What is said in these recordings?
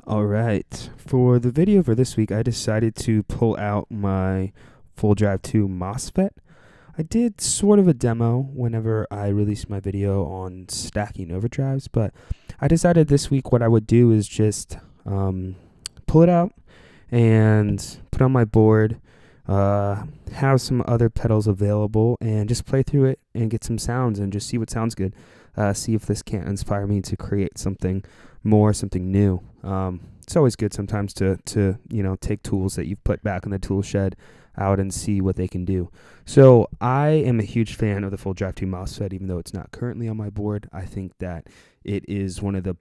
All right, for the video for this week, I decided to pull out my Fulldrive 2 Mosfet. I did sort of a demo whenever I released my video on stacking overdrives, but I decided this week what I would do is just pull it out and put on my board, have some other pedals available, and just play through it and get some sounds and just see what sounds good. See if this can't inspire me to create something more, something new. It's always good sometimes to take tools that you've put back in the tool shed out and see what they can do. So I am a huge fan of the Fulldrive 2 Mosfet, even though it's not currently on my board. I think that it is one of the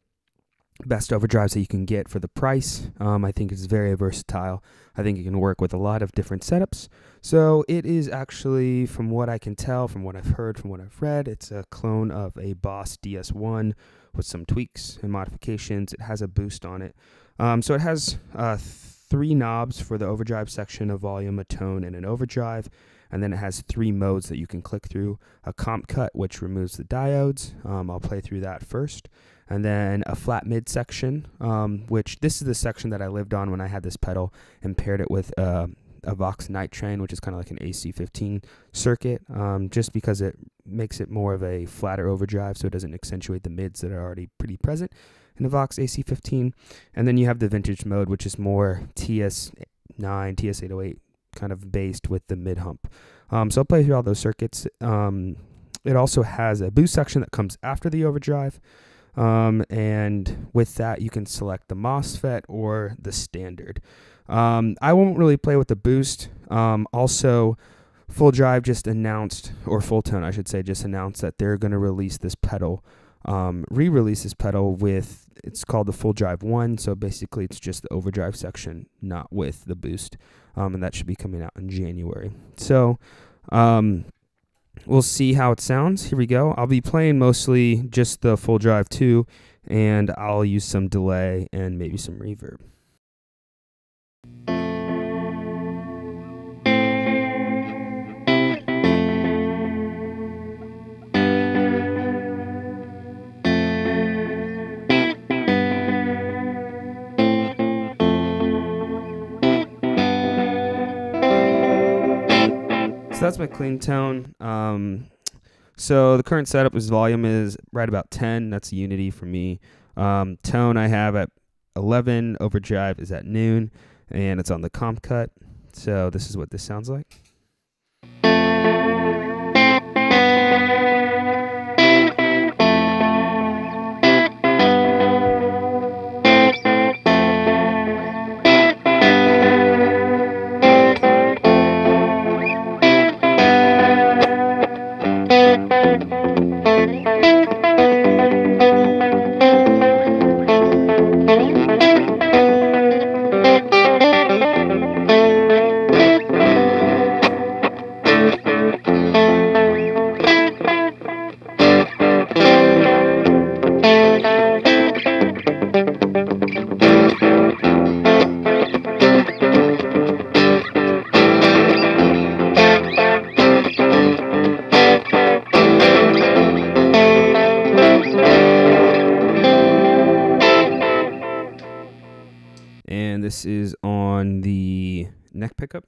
best overdrives that you can get for the price. I think it's very versatile. I think it can work with a lot of different setups. So it is actually, from what I can tell, from what I've heard, from what I've read, it's a clone of a Boss DS1 with some tweaks and modifications. It has a boost on it. So it has 3 knobs for the overdrive section: a volume, a tone, and an overdrive. And then it has 3 modes that you can click through: a comp cut, which removes the diodes. I'll play through that first. And then a flat mid section, which this is the section that I lived on when I had this pedal and paired it with a Vox Night Train, which is kind of like an AC15 circuit, just because it makes it more of a flatter overdrive, so it doesn't accentuate the mids that are already pretty present in the Vox AC15. And then you have the vintage mode, which is more TS9, TS808 kind of based with the mid hump. So I'll play through all those circuits. It also has a boost section that comes after the overdrive. And with that, you can select the Mosfet or the standard. I won't really play with the boost. Also, Fulldrive just announced, or Fulltone, I should say, just announced that they're going to release this pedal, re-release this pedal with, it's called the Fulldrive 1. So basically, it's just the overdrive section, not with the boost. And that should be coming out in January. So, we'll see how it sounds. Here we go. I'll be playing mostly just the Fulldrive 2, and I'll use some delay and maybe some reverb. So that's my clean tone. So the current setup is volume is right about 10. That's unity for me. Tone I have at 11. Overdrive is at noon, and it's on the comp cut. So this is what this sounds like. And this is on the neck pickup.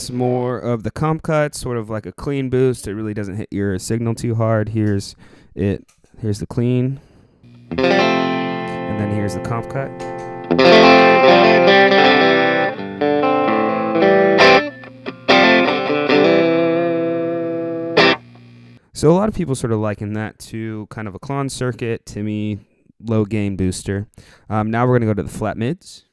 That's more of the comp cut, sort of like a clean boost. It really doesn't hit your signal too hard. Here's it. Here's the clean. then here's the comp cut. So a lot of people sort of liken that to kind of a clone circuit. To me, low gain booster. Now we're going to go to the flat mids.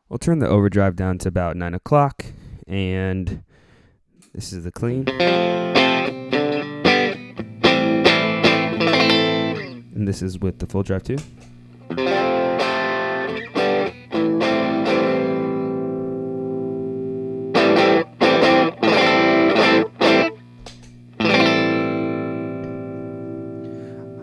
We'll turn the overdrive down to about 9 o'clock, and this is the clean. And this is with the full drive too.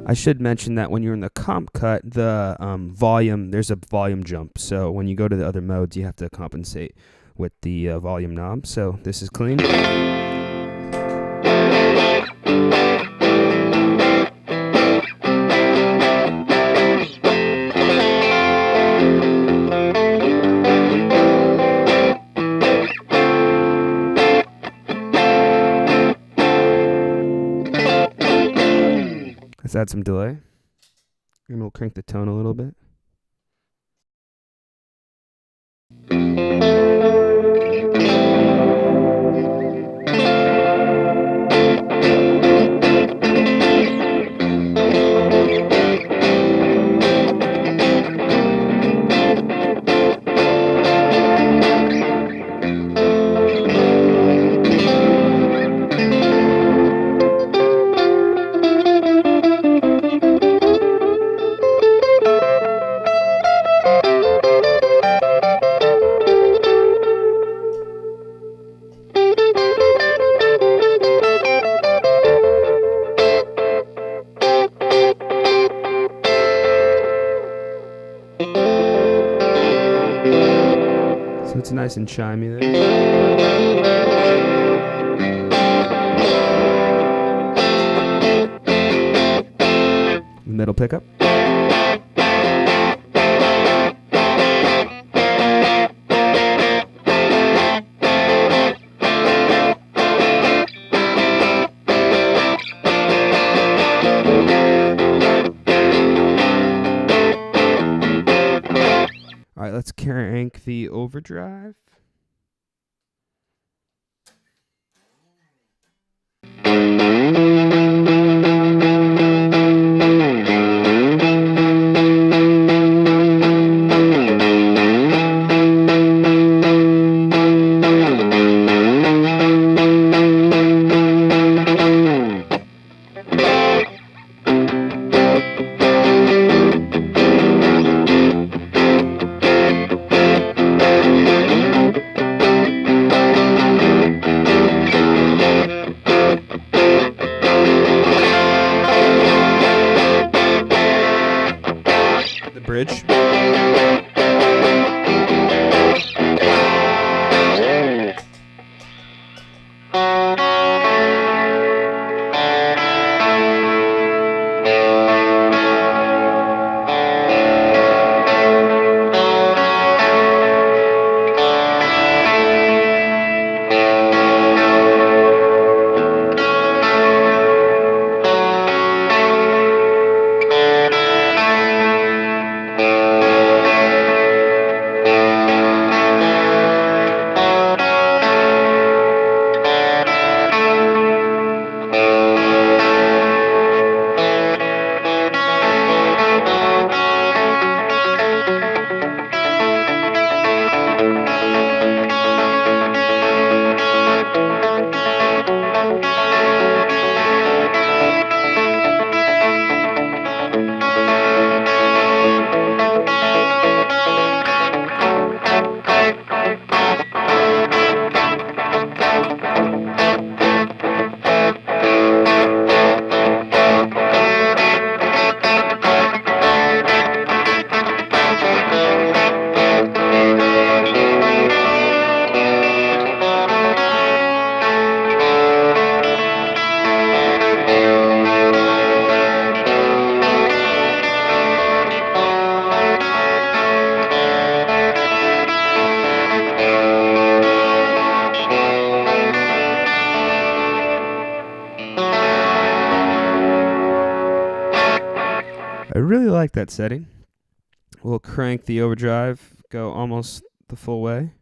I should mention that when you're in the comp cut, the volume, there's a volume jump. So when you go to the other modes, you have to compensate with the volume knob. So this is clean. Let's add some delay, and we'll crank the tone a little bit. So it's nice and chimey there. The middle pickup. All right, let's crank the overdrive. The bridge. really like that setting. We'll crank the overdrive, go almost the full way.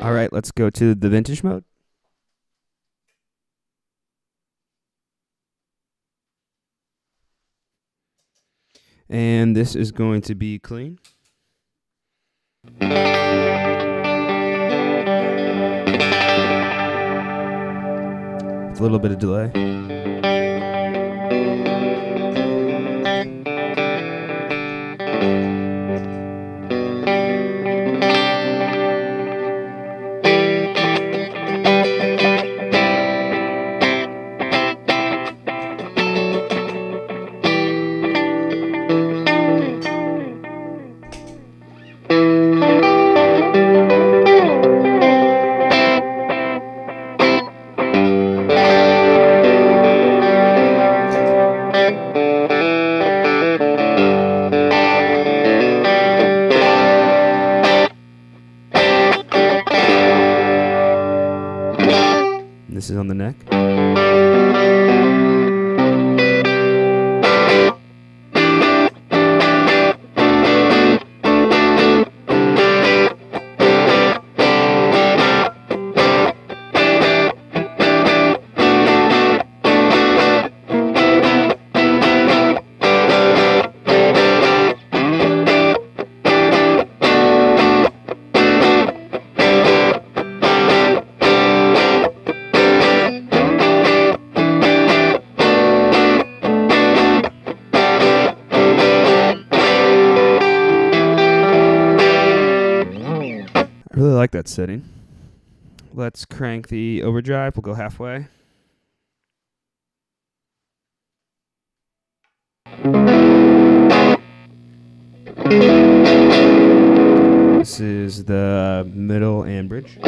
All right, let's go to the vintage mode. And this is going to be clean. With a little bit of delay. This is on the neck. I really like that setting. Let's crank the overdrive. We'll go halfway. This is the middle and bridge.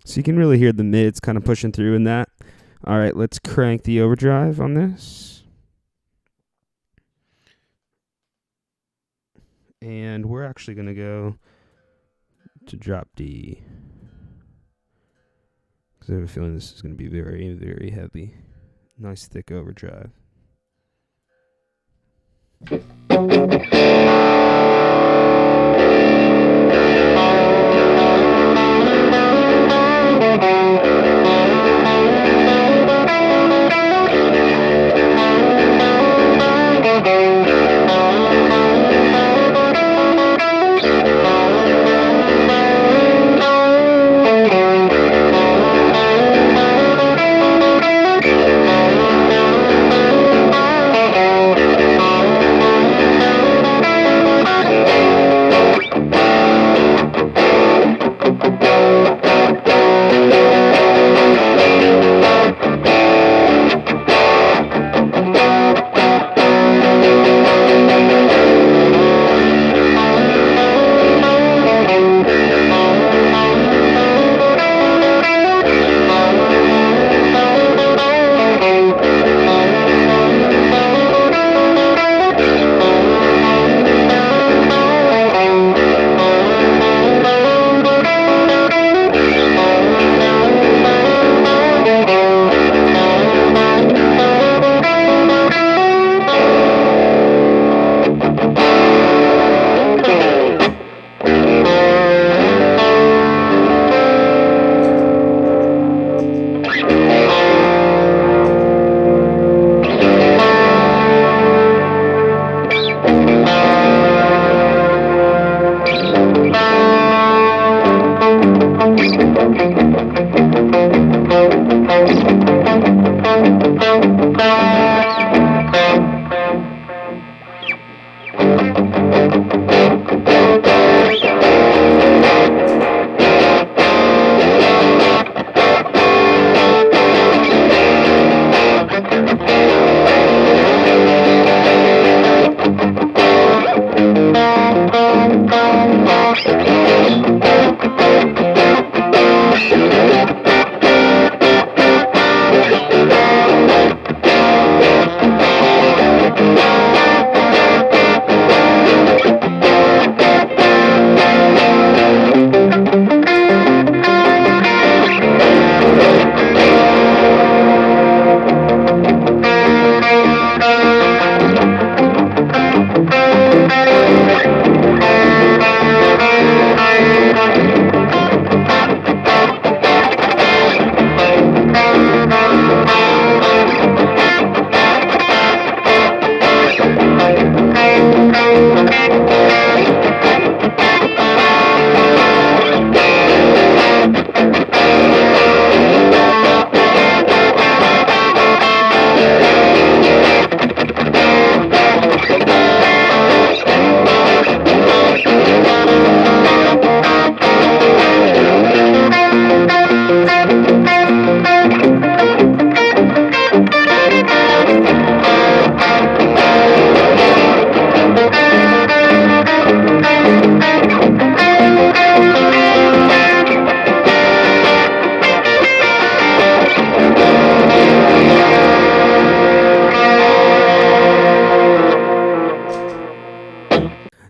So you can really hear the mids kind of pushing through in that. All right, let's crank the overdrive on this. And we're actually going to go to drop D, because I have a feeling this is going to be very, very heavy. Nice thick overdrive.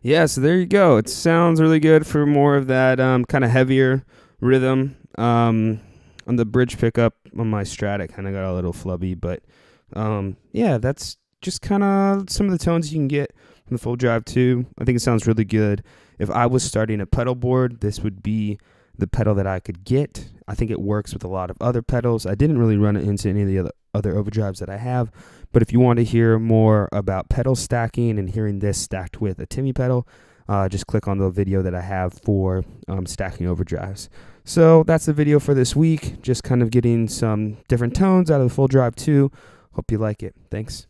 Yeah, so there you go. It sounds really good for more of that kind of heavier rhythm. On the bridge pickup on my Strat, it kind of got a little flubby, but yeah, that's just kind of some of the tones you can get from the Fulldrive 2. I think it sounds really good. If I was starting a pedal board, this would be the pedal that I could get. I think it works with a lot of other pedals. I didn't really run it into any of the other overdrives that I have, but if you want to hear more about pedal stacking and hearing this stacked with a Timmy pedal, just click on the video that I have for stacking overdrives. So that's the video for this week, just kind of getting some different tones out of the Fulldrive 2. Hope you like it. Thanks.